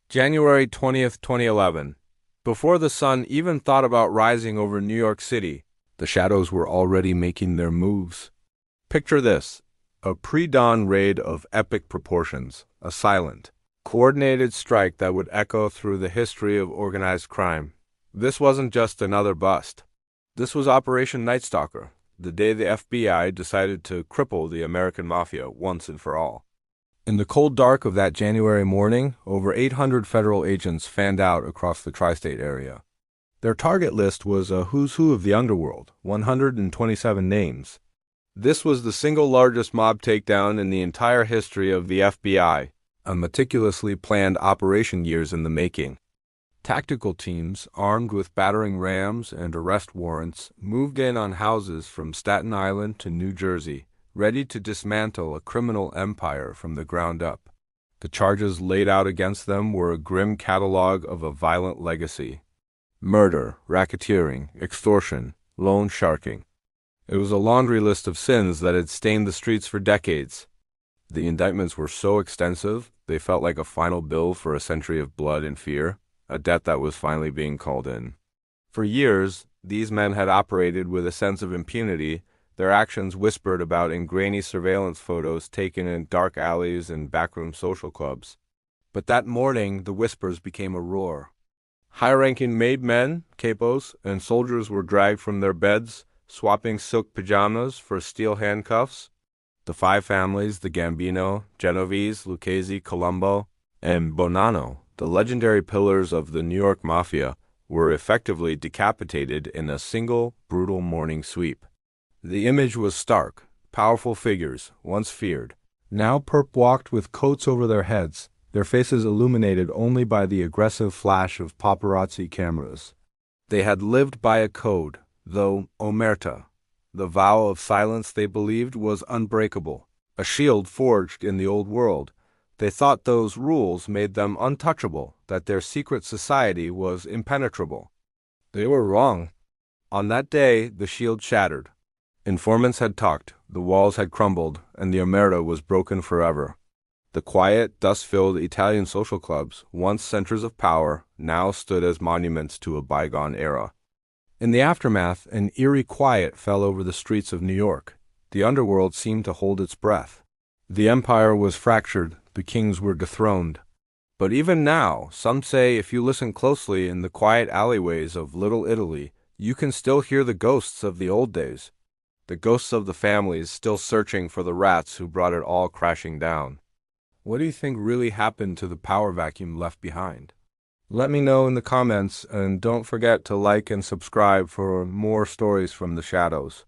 January 20th, 2011. Before the sun even thought about rising over New York City, the shadows were already making their moves. Picture this: a pre-dawn raid of epic proportions, a silent, coordinated strike that would echo through the history of organized crime. This wasn't just another bust. This was Operation Knightstalker, the day the FBI decided to cripple the American Mafia once and for all. In the cold dark of that January morning, over 800 federal agents fanned out across the tri-state area. Their target list was a who's who of the underworld, 127 names. This was the single largest mob takedown in the entire history of the FBI, a meticulously planned operation years in the making. Tactical teams, armed with battering rams and arrest warrants, moved in on houses from Staten Island to New Jersey, ready to dismantle a criminal empire from the ground up. The charges laid out against them were a grim catalog of a violent legacy: murder, racketeering, extortion, loan sharking. It was a laundry list of sins that had stained the streets for decades. The indictments were so extensive, they felt like a final bill for a century of blood and fear, a debt that was finally being called in. For years, these men had operated with a sense of impunity, their actions whispered about in grainy surveillance photos taken in dark alleys and backroom social clubs. But that morning, the whispers became a roar. High-ranking made men, capos, and soldiers were dragged from their beds, swapping silk pajamas for steel handcuffs. The five families, the Gambino, Genovese, Lucchese, Colombo, and Bonanno, the legendary pillars of the New York Mafia, were effectively decapitated in a single, brutal morning sweep. The image was stark. Powerful figures, once feared, now perp-walked with coats over their heads, their faces illuminated only by the aggressive flash of paparazzi cameras. They had lived by a code, though omerta. The vow of silence they believed was unbreakable, a shield forged in the old world. They thought those rules made them untouchable, that their secret society was impenetrable. They were wrong. On that day, the shield shattered. Informants had talked, the walls had crumbled, and the omerta was broken forever. The quiet, dust-filled Italian social clubs, once centers of power, now stood as monuments to a bygone era. In the aftermath, an eerie quiet fell over the streets of New York. The underworld seemed to hold its breath. The empire was fractured, the kings were dethroned. But even now, some say if you listen closely in the quiet alleyways of Little Italy, you can still hear the ghosts of the old days. The ghosts of the families still searching for the rats who brought it all crashing down. What do you think really happened to the power vacuum left behind? Let me know in the comments, and don't forget to like and subscribe for more stories from the shadows.